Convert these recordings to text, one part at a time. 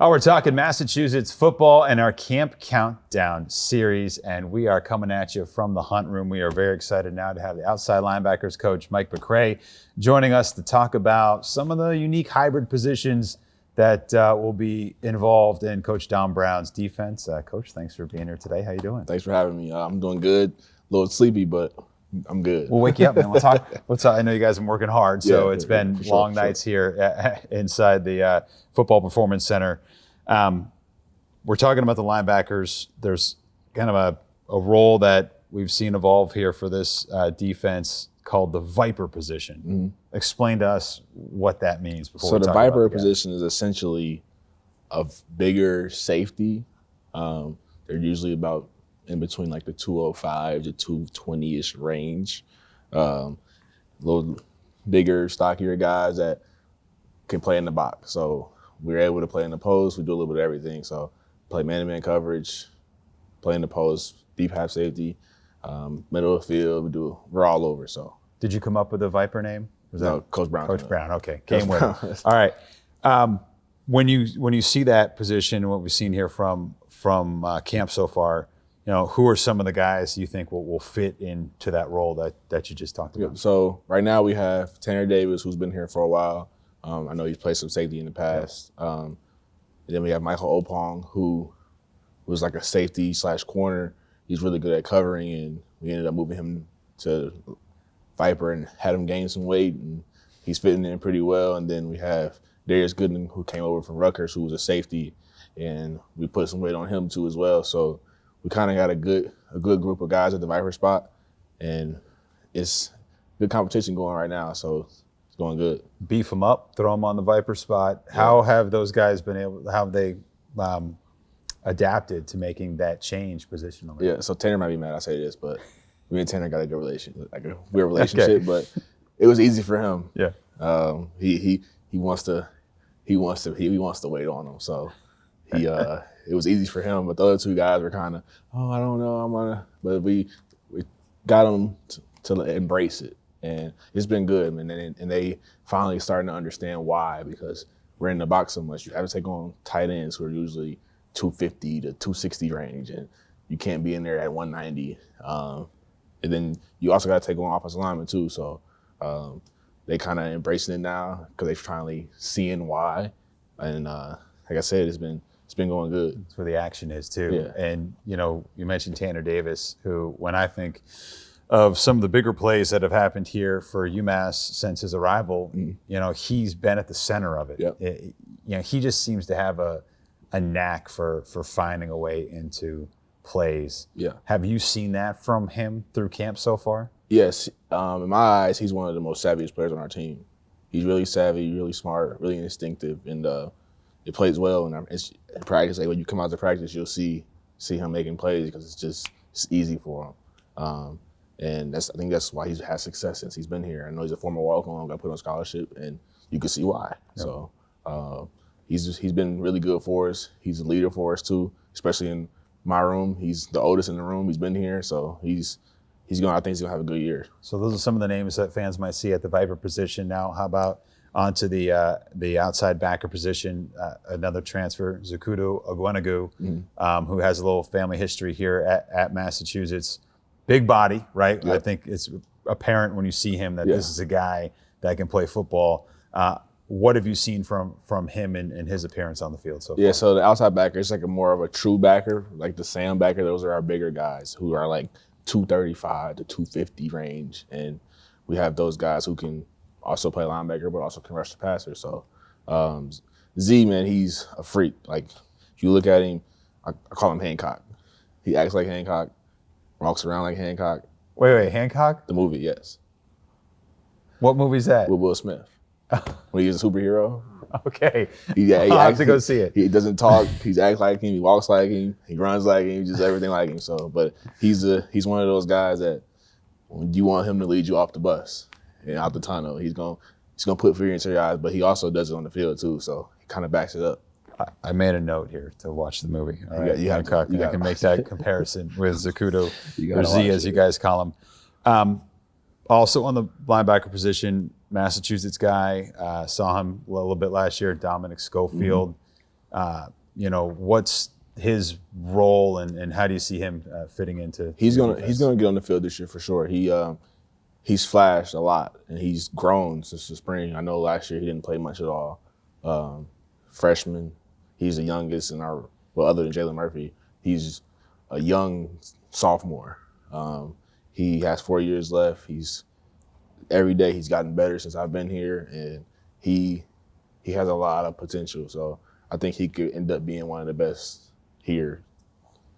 Oh, we're talking Massachusetts football and our Camp Countdown series, and we are coming at you from the Hunt Room. We are very excited now to have the outside linebackers coach, Mike McCray, joining us to talk about some of the unique hybrid positions that will be involved in Coach Don Brown's defense. Coach, thanks for being here today. How you doing? Thanks for having me. I'm doing good. A little sleepy, but I'm good. We'll wake you up, man. We'll talk. I know you guys have been working hard, so it's been long nights here inside the Football Performance Center. We're talking about the linebackers. There's kind of a role that we've seen evolve here for this defense called the Viper position. Mm-hmm. Explain to us what that means before we talk about it. So the Viper position is essentially a bigger safety. They're usually about in between like the 205 to 220-ish range. Little bigger, stockier guys that can play in the box. So we're able to play in the post. We do a little bit of everything. So play man-to-man coverage, play in the post, deep half safety, middle of the field. We're all over. So. Did you come up with a Viper name? No, Coach Brown. Coach Brown. Okay, game winner. All right. When you see that position, what we've seen here from camp so far, who are some of the guys you think will fit into that role that you just talked about? So right now we have Tanner Davis, who's been here for a while. I know he's played some safety in the past. And then we have Michael Opong, who was like a safety / corner. He's really good at covering, and we ended up moving him to Viper and had him gain some weight, and he's fitting in pretty well. And then we have Darius Gooden, who came over from Rutgers, who was a safety, and we put some weight on him too as well. So we kind of got a good group of guys at the Viper spot, and it's good competition going right now. So it's going good. Beef them up, throw them on the Viper spot. Yeah. How have those guys been able? How have they adapted to making that change positionally? Yeah. So Tanner might be mad I say this, but me and Tanner got a good relationship, like a weird relationship. Okay. But it was easy for him. Yeah. He wants to wait on him. So it was easy for him. But the other two guys were kind of, I don't know, but we got them to embrace it, and it's been good, man. And they finally starting to understand why, because we're in the box so much. You have to take on tight ends who are usually 250 to 260 range, and you can't be in there at 190. And then you also got to take on offensive linemen too. So they kind of embracing it now because they're finally seeing why. And like I said, it's been going good. That's where the action is too. Yeah. And you mentioned Tanner Davis, who, when I think of some of the bigger plays that have happened here for UMass since his arrival, he's been at the center of it. Yep. He just seems to have a knack for finding a way into plays. Yeah. Have you seen that from him through camp so far? Yes. In my eyes, he's one of the most savviest players on our team. He's really savvy, really smart, really instinctive, and he plays well in practice. Like when you come out to practice, you'll see him making plays because it's easy for him. And I think that's why he's had success since he's been here. I know he's a former walk-on, got put on scholarship, and you can see why. Yep. So he's been really good for us. He's a leader for us too, especially in my room. He's the oldest in the room. He's been here, so I think he's gonna have a good year. So those are some of the names that fans might see at the Viper position. Now, how about onto the outside backer position? Another transfer, Zakudu Ogwenugu, who has a little family history here at Massachusetts. Big body, right? Yep. I think it's apparent when you see him that this is a guy that can play football. What have you seen from him and his appearance on the field so far? Yeah, so the outside backer is like more of a true backer, like the Sam backer. Those are our bigger guys who are like 235 to 250 range. And we have those guys who can also play linebacker, but also can rush the passer. So Z, man, he's a freak. Like, if you look at him, I call him Hancock. He acts like Hancock, walks around like Hancock. Wait, Hancock? The movie, yes. What movie's that? With Will Smith. When he's a superhero. Okay. I'll have to go see it. He doesn't talk. He acts like him. He walks like him. He runs like him. Just everything like him. So, but he's one of those guys that when you want him to lead you off the bus and out the tunnel, he's gonna put fear into your eyes. But he also does it on the field too. So he kind of backs it up. I made a note here to watch the movie. All right, Hancock. I can make that comparison with Zakudu, or Z, as you guys call him. Also on the linebacker position, Massachusetts guy, saw him a little bit last year, Dominick Schofield. What's his role and how do you see him fitting into? He's gonna get on the field this year for sure. He's flashed a lot and he's grown since the spring. I know last year he didn't play much at all. Freshman, he's the youngest in our other than Jalen Murphy, he's a young sophomore. He has 4 years left. Every day he's gotten better since I've been here, and he has a lot of potential. So I think he could end up being one of the best here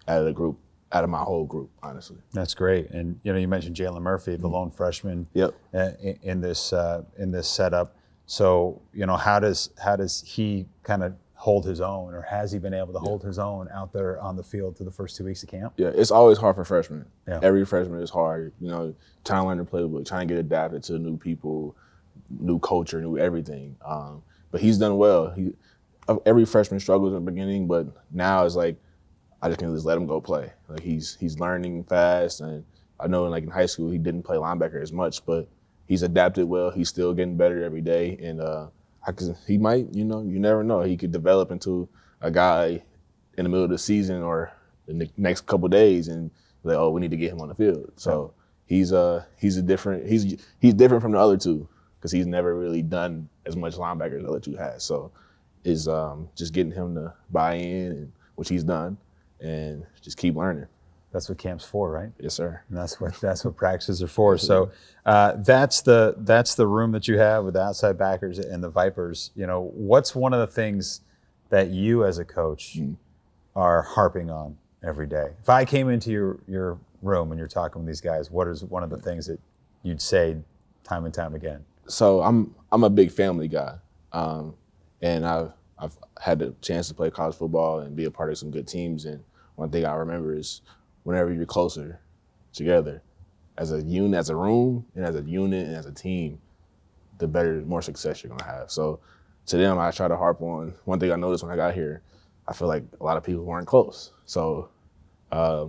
out of my whole group, honestly. That's great. And you mentioned Jalen Murphy, the lone freshman. Yep. In this setup. So how does he kind of hold his own, or has he been able to hold his own out there on the field through the first 2 weeks of camp? Yeah, it's always hard for freshmen. Yeah. Every freshman is hard. Trying to learn the playbook, trying to get adapted to new people, new culture, new everything. But he's done well. Every freshman struggles in the beginning, but now it's like I just can just let him go play. Like he's learning fast, and I know in high school he didn't play linebacker as much, but he's adapted well. He's still getting better every day, and he might, you never know. He could develop into a guy in the middle of the season or the next couple of days, and we need to get him on the field. So he's different from the other two because he's never really done as much linebacker as the other two has. So is just getting him to buy in, and which he's done, and just keep learning. That's what camp's for, right? Yes, sir. And that's what practices are for. So that's the room that you have with the outside backers and the Vipers. What's one of the things that you as a coach are harping on every day? If I came into your room and you're talking with these guys, what is one of the things that you'd say time and time again? So I'm a big family guy, and I've had the chance to play college football and be a part of some good teams. And one thing I remember is whenever you're closer together as a unit, as a room, and as a unit and as a team, the more success you're gonna have. So to them, I try to harp on one thing I noticed when I got here. I feel like a lot of people weren't close. So I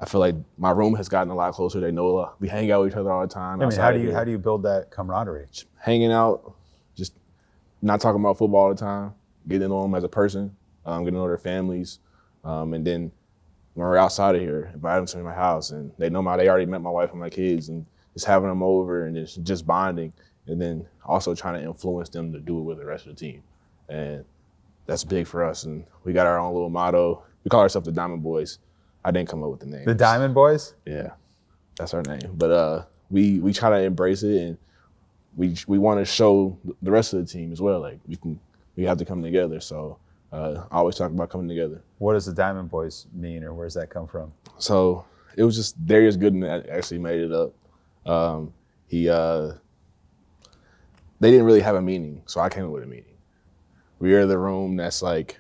feel like my room has gotten a lot closer. They know a lot. We hang out with each other all the time. How do you build that camaraderie? Hanging out, just not talking about football all the time, getting to know them as a person, getting to know their families, and then when we're outside of here, invite them to my house, and they already met my wife and my kids, and just having them over and just bonding, and then also trying to influence them to do it with the rest of the team. And that's big for us. And we got our own little motto. We call ourselves the Diamond Boys. I didn't come up with the name. The Diamond Boys? Yeah, that's our name. But we try to embrace it, and we want to show the rest of the team as well. Like we have to come together. So I always talk about coming together. What does the Diamond Boys mean, or where does that come from? So it was just Darius Gooden that actually made it up. They didn't really have a meaning, so I came up with a meaning. We are the room that's like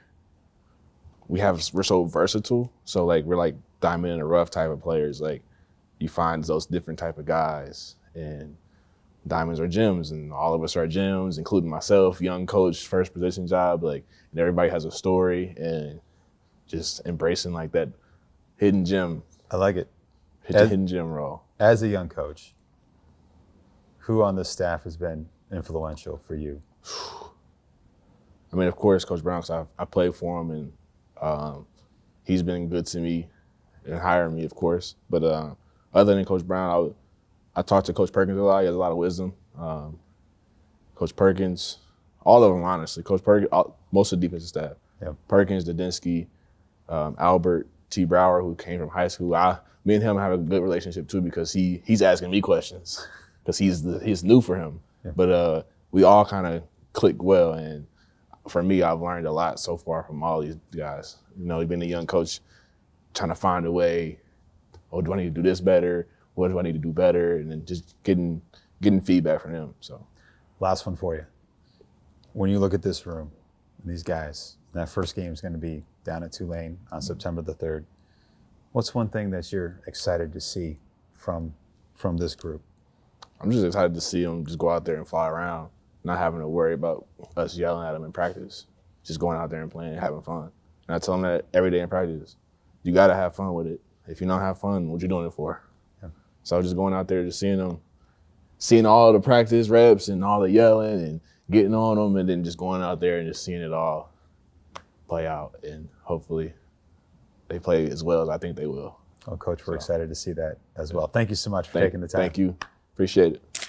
we're so versatile. So we're like diamond in the rough type of players. Like you find those different type of guys, and diamonds are gems, and all of us are gems, including myself, young coach, first position job. And everybody has a story, and just embracing that hidden gem. I like it. Hidden gem role. As a young coach, who on the staff has been influential for you? I mean, of course, Coach Brown, because I played for him, and he's been good to me and hiring me, of course. But other than Coach Brown, I talked to Coach Perkins a lot. He has a lot of wisdom. Coach Perkins, all of them, honestly. Coach Perkins, most of the defensive staff. Yep. Perkins, Dadinsky, Albert, T. Brower, who came from high school. Me and him have a good relationship too because he's asking me questions because he's new for him. Yeah. But we all kind of click well, and for me, I've learned a lot so far from all these guys. He's been a young coach trying to find a way. Oh, do I need to do this better? What do I need to do better? And then just getting feedback from them. So, last one for you. When you look at this room and these guys, that first game is going to be down at Tulane on September the 3rd. What's one thing that you're excited to see from this group? I'm just excited to see them just go out there and fly around, not having to worry about us yelling at them in practice, just going out there and playing and having fun. And I tell them that every day in practice. You got to have fun with it. If you don't have fun, what you doing it for? Yeah. So just going out there, just seeing all the practice reps and all the yelling and getting on them, and then just going out there and just seeing it all. play out, and hopefully they play as well as I think they will. Well, Coach, we're excited to see that as well. Thank you so much for taking the time. Thank you. Appreciate it.